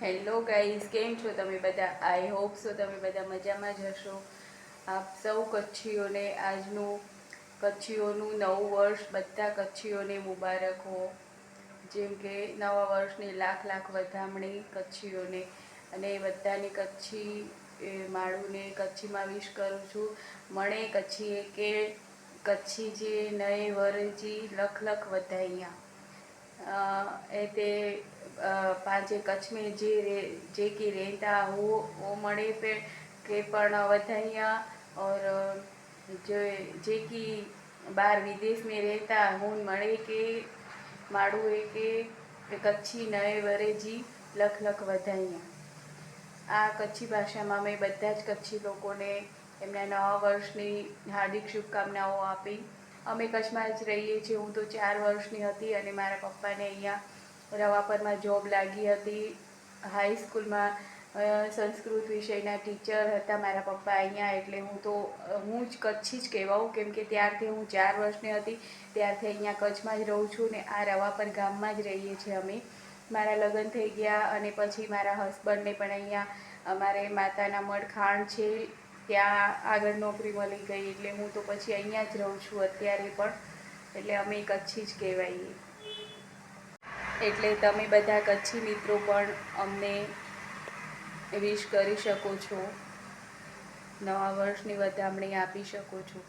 Hello guys, કેમ છો તમે બધા? આઈ હોપ સો તમે બધા મજામાં જ હશો. આપ સૌ કચ્છીઓને આજનું કચ્છીઓનું નવું વર્ષ બધા કચ્છીઓને મુબારક હો. જેમ કે નવા વર્ષની લાખ લાખ વધામણી કચ્છીઓને, અને બધાની કચ્છી માળુને કચ્છીમાં વિશ કરું છું. મળે કચ્છીએ કે કચ્છી જે નए વરજી લખ લખ વધાઈયા. એ તે પાંचे कच्छ में जे की रहता वो मणे पे के पण वधाइयाँ, और जो जे की बाहर विदेश में रहता हूँ मणे के माड़ू है के कच्छी नए वरेजी लख लख વધાઈયા. આ કચ્છી ભાષામાં મેં બધા જ કચ્છી લોકોને એમના નવા વર્ષની હાર્દિક શુભકામનાઓ આપી. અમે કચ્છમાં જ રહીએ છીએ. હું તો 4 વર્ષની હતી અને મારા પપ્પાને અહીંયા રવાપરમાં જોબ લાગી હતી. હાઈસ્કૂલમાં સંસ્કૃત વિષયના ટીચર હતા મારા પપ્પા અહીંયા, એટલે હું જ કચ્છી જ કહેવાઉં, કેમ કે ત્યારથી હું 4 વર્ષની હતી ત્યારથી અહીંયા કચ્છમાં જ રહું છું ને આ રવાપર ગામમાં જ રહીએ છીએ અમે. મારા લગ્ન થઈ ગયા અને પછી મારા હસબન્ડને પણ અહીંયા અમારે માતાના મઢ ખાણ છે ત્યાં આગળ નોકરી મળી ગઈ, એટલે હું તો પછી અહીંયા જ રહું છું અત્યારે પણ. એટલે અમે કચ્છી જ કહેવાઈએ. એટલે તમે બધા કચ્છી મિત્રો પણ અમને વિશ કરી શકો છો, નવા વર્ષની વધામણી આપી શકો છો.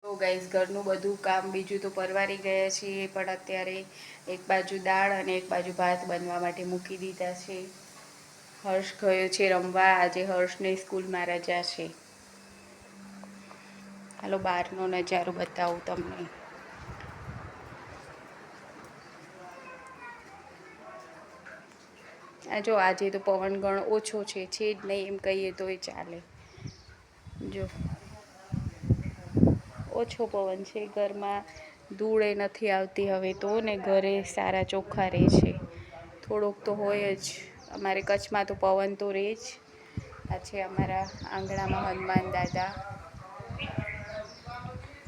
તો ગાઈઝ, ઘરનું બધું કામ બીજું તો પરવારી ગયા છીએ, પણ અત્યારે એક બાજુ દાળ અને એક બાજુ ભાત બનવા માટે મૂકી દીધા છે. હર્ષ ગયો છે રમવા. આજે હર્ષને સ્કૂલમાં રજા છે. હાલો બહારનો નજારો બતાવું તમને. જો આજે તો પવન ગણ ઓછો છે જ નહીં એમ કહીએ તો એ ચાલે. જો ઓછો પવન છે, ઘરમાં ધૂળે નથી આવતી હવે તો, ને ઘરે સારા ચોખ્ખા રહે છે. થોડોક તો હોય જ અમારે કચ્છમાં, તો પવન તો રહે જ. આ છે અમારા આંગણામાં હનુમાન દાદા.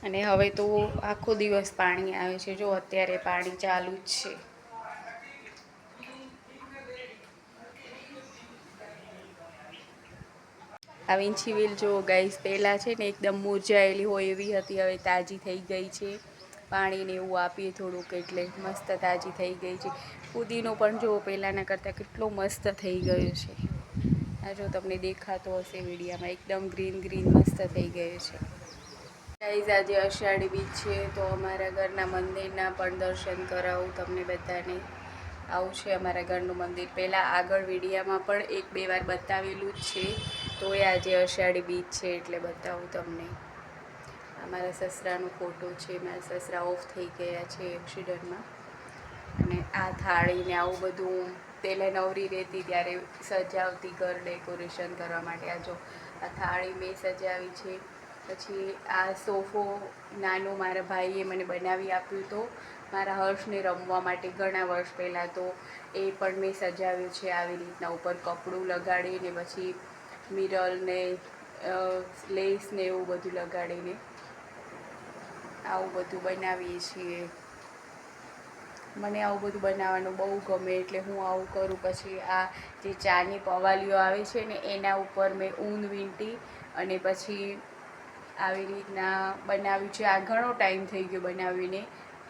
અને હવે તો આખો દિવસ પાણી આવે છે. જો અત્યારે પાણી ચાલુ જ છે. આ વીંછી વેલ જો ગાઈસ, પહેલાં છે ને એકદમ મુરઝાયેલી હોય એવી હતી, હવે તાજી થઈ ગઈ છે. પાણીને એવું આપીએ થોડુંક એટલે મસ્ત તાજી થઈ ગઈ છે. ફુદીનો પણ જો પહેલાંના કરતાં કેટલો મસ્ત થઈ ગયો છે. આ જો તમને દેખાતો હશે વિડીયામાં, એકદમ ગ્રીન ગ્રીન મસ્ત થઈ ગયું છે. ગાઈઝ, આજે અષાઢી બીજ છે, તો અમારા ઘરના મંદિરના પણ દર્શન કરાવું તમને બધાને. આવું છે અમારા ઘરનું મંદિર. પહેલાં આગળ વિડીયામાં પણ 1-2 વાર બતાવેલું જ છે, તો એ આજે અષાઢી બીજ છે એટલે બતાવું તમને. અમારા સસરાનો ફોટો છે. મારા સસરા ઓફ થઈ ગયા છે એક્સિડન્ટમાં. અને આ થાળીને આવું બધું પહેલાં નવરી રહેતી ત્યારે સજાવતી ઘર ડેકોરેશન કરવા માટે. આ જો આ થાળી મેં સજાવી છે. પછી આ સોફો નાનો મારા ભાઈએ મને બનાવી આપ્યું હતો મારા હર્ષને રમવા માટે ઘણા વર્ષ પહેલાં, તો એ પણ મેં સજાવ્યું છે આવી રીતના. ઉપર કપડું લગાડીને પછી મિરર ને લેસ ને એવું બધું લગાડીને આવું બધું બનાવીએ છીએ. મને આવું બધું બનાવવાનું બહુ ગમે, એટલે હું આવું કરું. પછી આ જે ચાની પવાલીઓ આવે છે ને એના ઉપર મેં ઊન વીંટી અને પછી આવી રીતના બનાવ્યું છે. આ ઘણો ટાઈમ થઈ ગયો બનાવીને,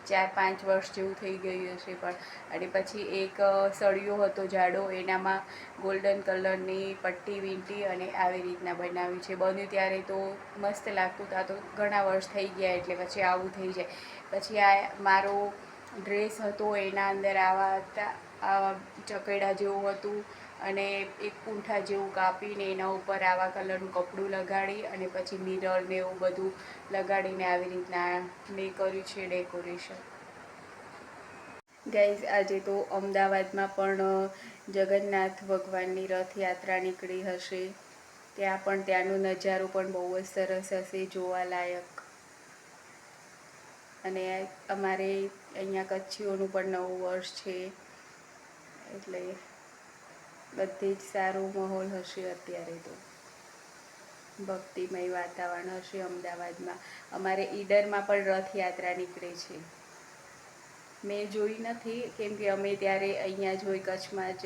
4-5 વર્ષ જેવું થઈ ગયું હશે પણ. અને પછી એક સળિયો હતો જાડો, એનામાં ગોલ્ડન કલરની પટ્ટી વીંટી અને આવી રીતના બનાવ્યું છે. બન્યું ત્યારે તો મસ્ત લાગતું હતું. આ તો ઘણા વર્ષ થઈ ગયા એટલે પછી આવું થઈ જાય. પછી આ મારો ડ્રેસ હતો, એના અંદર આવા ચકેડા જેવું હતું અને એક પૂંઠા જેવું કાપીને એના ઉપર આવા કલરનું કપડું લગાડી અને પછી મિરર ને એવું બધું લગાડીને આવી રીતના મેં કર્યું છે ડેકોરેશન. ગાઈઝ, આજે તો અમદાવાદમાં પણ જગન્નાથ ભગવાનની રથયાત્રા નીકળી હશે. ત્યાં પણ ત્યાંનો નજારો પણ બહુ જ સરસ હશે, જોવાલાયક. અને અમારે અહીંયા કચ્છીઓનું પણ નવું વર્ષ છે, એટલે બધે જ સારો માહોલ હશે અત્યારે તો. ભક્તિમય વાતાવરણ હશે અમદાવાદમાં. અમારે ઈડરમાં પણ રથયાત્રા નીકળે છે. મેં જોઈ નથી, કેમ કે અમે ત્યારે અહીંયા જ હોય કચ્છમાં જ,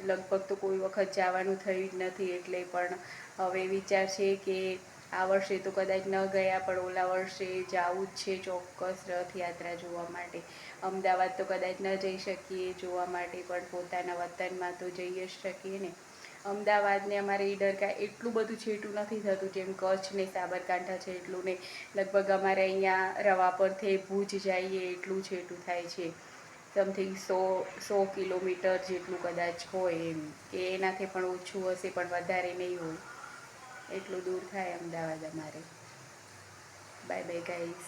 લગભગ તો કોઈ વખત જવાનું થયું જ નથી. એટલે પણ હવે વિચાર છે કે આ વર્ષે તો કદાચ ન ગયા, પણ ઓલા વર્ષે જવું જ છે ચોક્કસ રથયાત્રા જોવા માટે. અમદાવાદ તો કદાચ ન જઈ શકીએ જોવા માટે, પણ પોતાના વતનમાં તો જઈ જ શકીએ ને. અમદાવાદ ને અમારે ઈડરકા એટલું બધું છેટું નથી થતું જેમ કચ્છ ને સાબરકાંઠા છે એટલું ને. લગભગ અમારે અહીંયા રવા પરથી ભુજ જઈએ એટલું છેટું થાય છે. સમથિંગ 100 કિલોમીટર જેટલું કદાચ હોય એમ, કે એનાથી પણ ઓછું હશે, પણ વધારે નહીં હોય. એટલું દૂર થાય અમદાવાદ અમારે. Bye bye guys.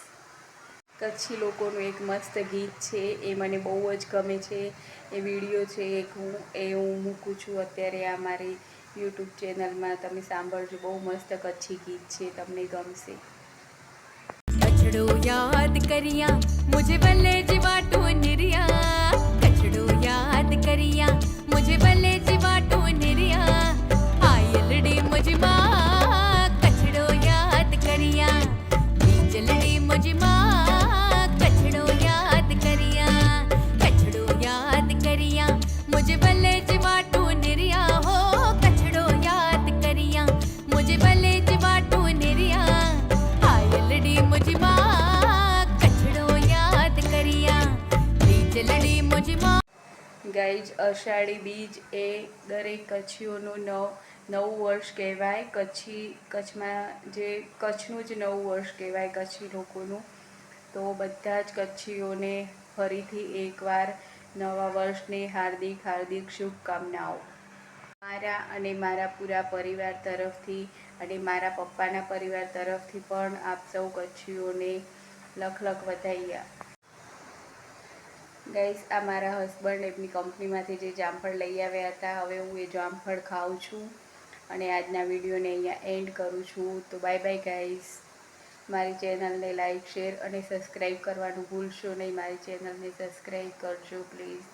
કચ્છી લોકોનું એક મસ્ત ગીત છે, એ મને બહુ જ ગમે છે. એ વિડીયો છે એક, હું મૂકું છું અત્યારે આ મારી યુટ્યુબ ચેનલમાં. તમે સાંભળજો, બહુ મસ્ત કચ્છી ગીત છે, તમને ગમશે. कचड़ो याद करिया मुझे भले जीवाटो निरिया, कचड़ो याद करिया मुझे भले जीवाटो निरिया, आयलड़ी मुझे माँ कचड़ो याद करिया, बीजलड़ी मुझे माँ कचड़ो याद करिया, कचड़ो याद करिया मुझे भले जीवाटो निरिया, हो कचड़ो याद करिया मुझे भले जीवाटो निरिया, आयलड़ी मुझे माँ कचड़ो याद करिया, बीजलड़ी मुझे माँ। ગાઈઝ, અષાઢી બીજ એ દરેક કચ્છીઓનું નવું વર્ષ કહેવાય. કચ્છમાં જે કચ્છનું જ નવું વર્ષ કહેવાય કચ્છી લોકોનું. તો બધા જ કચ્છીઓને ફરીથી એકવાર નવા વર્ષની હાર્દિક હાર્દિક શુભકામનાઓ. મારા અને મારા પૂરા પરિવાર તરફથી અને મારા પપ્પાના પરિવાર તરફથી પણ આપ સૌ કચ્છીઓને લખ લખ વધાઈયા. ગાઈસ, આ મારા હસબન્ડ એમની કંપનીમાંથી જે જામફળ લઈ આવ્યા હતા, હવે હું એ જામફળ ખાઉં છું. અને આજના વિડીયોને અહીંયા એન્ડ કરું છું. તો બાય બાય ગાઈસ. મારી ચેનલને લાઈક, શેર અને સબસ્ક્રાઈબ કરવાનું ભૂલશો નહીં. મારી ચેનલને સબસ્ક્રાઈબ કરજો પ્લીઝ.